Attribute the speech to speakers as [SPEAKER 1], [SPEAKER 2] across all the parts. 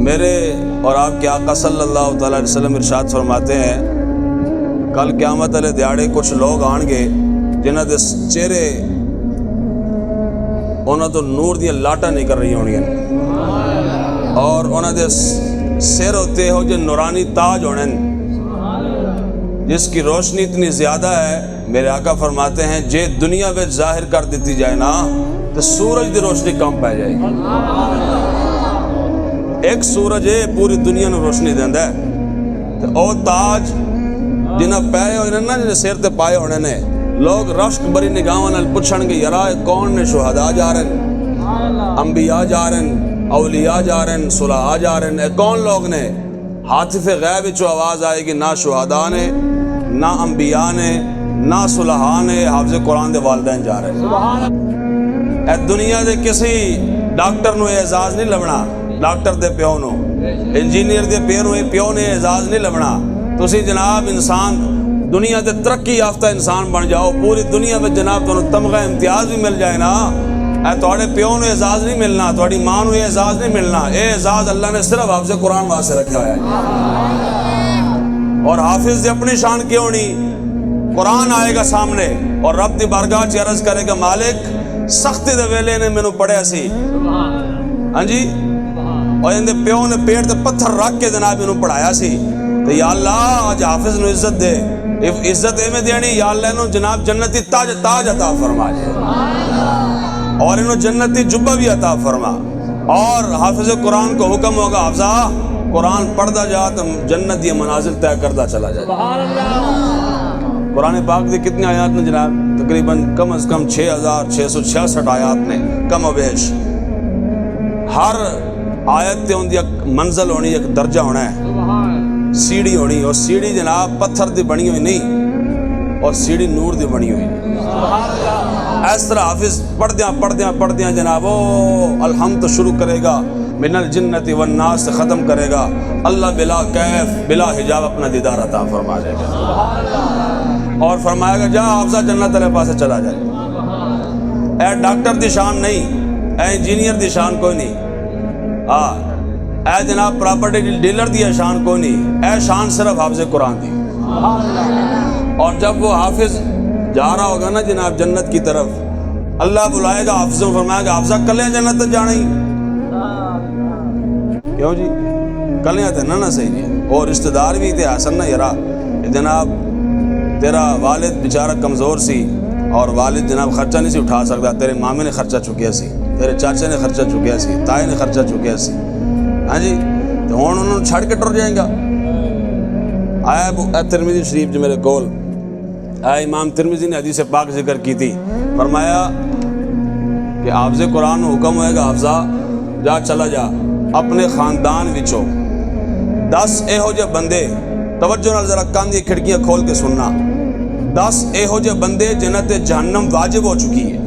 [SPEAKER 1] میرے اور آپ کے آقا صلی اللہ تعالیٰ علیہ وسلم ارشاد فرماتے ہیں کل قیامت والے دیہڑے کچھ لوگ آن گے جنہاں دے چہرے انہاں تو نور دی لاٹاں نکل رہی ہونی ہیں اور انہاں دے سر ہوتے ہو جو نورانی تاج ہونے جس کی روشنی اتنی زیادہ ہے میرے آقا فرماتے ہیں جے دنیا میں ظاہر کر دیتی جائے نا تو سورج دی روشنی کم پہ جائے گی۔ ایک سورج ہے پوری دنیا نے روشنی دیندہ ہے تو او تاج جنہاں پائے ہوئے نا جنہیں سیر تے پائے ہونے نے لوگ رشک بری نگاہاں نال پوچھن گے یرا کون نے شہداء جا رہے ہیں انبیاء جا رہے ہیں اولیاء جا رہے ہیں صلحاء جا رہے ہیں کون لوگ نے حاطف غیب جو آواز آئے گی نہ شہداء نے نہ انبیاء نے نہ صلحاء نے حافظ قرآن دے والدین جا رہے ہیں۔ اے دنیا دے کسی ڈاکٹر نو اعزاز نہیں لبنا ڈاکٹر دے پیو نو انجینئر دے پیو نے اعزاز نہیں لبنا تسی جناب انسان دنیا دے ترقی یافتہ انسان بن جاؤ پوری دنیا میں جناب تمہیں تمغہ امتیاز بھی مل جائے نا اے توڑے پیو نے اعزاز نہیں ملنا توڑی ماں نو اعزاز نہیں ملنا اے اعزاز اللہ نے صرف حافظ قرآن واسطے رکھا ہے اور حافظ دی اپنی شان کیوں نہیں قرآن آئے گا سامنے اور رب دی بارگاہ چ عرض کرے گا مالک سختی دے ویلے نے مینوں پڑھیا سی ہاں جی اور ان دے پیو نے پیٹ تے پتھر رکھ کے جناب انہوں پڑھایا سی تو یا اللہ آج حافظ نو عزت دے عزت میں دینی یا اللہ انہوں جناب جنتی تاج عطا فرما جائے اور انہوں جنتی جبہ بھی عطا فرما اور حافظ قرآن کو حکم ہوگا حافظہ قرآن پڑھتا جا تو جنت یہ منازل طے کرتا چلا جائے۔ قرآن پاک دی کتنی آیات نے جناب تقریباً کم از کم 6666 آیات نے کم و بیش ہر آیت تے ان دی ایک منزل ہونی ایک درجہ ہونا ہے سیڑھی ہونی اور سیڑھی جناب پتھر دی بنی ہوئی نہیں اور سیڑھی نور دی بنی ہوئی اس طرح حافظ پڑھ دیاں جناب الحمد شروع کرے گا من الجنت والناس سے ختم کرے گا اللہ بلا کیف بلا حجاب اپنا دیدار عطا فرما دے گا اور فرمائے گا جا حافظہ جنت علیہ پاسے چلا جائے اے ڈاکٹر دی شان نہیں اے انجینئر دی شان کوئی نہیں اے جناب پراپرٹی ڈیلر دی شان کوئی نہیں اے شان صرف حافظ قرآن دی اور جب وہ حافظ جا رہا ہوگا نا جناب جنت کی طرف اللہ بلائے گا حافظ فرمائے گا حافظہ کلیاں جنت تک جانا ہی کیوں جی کلیاں تھے نا صحیح نہیں اور رشتہ دار بھی تھے حسن نا یرا جناب تیرا والد بیچارہ کمزور سی اور والد جناب خرچہ نہیں سی اٹھا سکتا تیرے مامے نے خرچہ چکیا سی تیرے چاچے نے خرچہ چکیا سی تائے نے خرچہ چکیا سی ہاں جی تو ہوں انہوں نے چھڑ کے ٹر جائیں گا آیا ترمذی شریف جو میرے کول آیا امام ترمذی نے حدیث پاک ذکر کی تھی فرمایا کہ حافظ قرآن حکم ہوئے گا حافظہ جا چلا جا اپنے خاندان وچوں 10 ایہو جے بندے توجہ نال ذرا کان دی کھڑکیاں کھول کے سننا 10 ایہو جے بندے جنہاں تے جہنم واجب ہو چکی ہے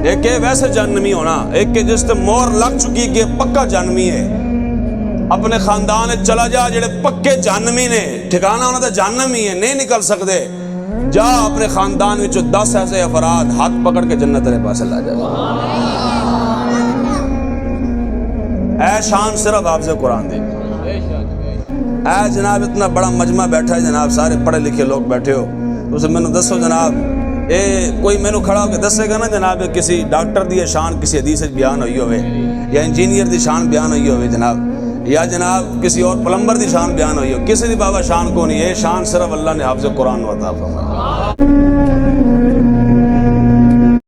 [SPEAKER 1] ایک ہے ویسے جہنمی ہونا ایک ہے جس تے مور لگ چکی کہ پکا جہنمی ہے اپنے خاندان چلا جا جڑے پکے جہنمی نے ٹھکانہ ہونا تے جہنمی ہے نہیں نکل سکتے جا اپنے خاندان وچوں 10 ایسے افراد ہاتھ پکڑ کے جنت علیہ پاس لا جائے اے شان صرف حافظ قرآن دے اے جناب اتنا بڑا مجمع بیٹھا ہے جناب سارے پڑھے لکھے لوگ بیٹھے ہو تو اسے میں نے دسو جناب اے کوئی میں نے کھڑا ہو کے دسے گا نا جناب کسی ڈاکٹر دی شان کسی حدیث بیان ہوئی ہوئے یا انجینئر دی شان بیان ہوئی ہوئے جناب یا جناب کسی اور پلمبر دی شان بیان ہوئی ہو کسی دی بابا شان کو نہیں یہ شان صرف اللہ نے حافظ قرآن عطا فرمایا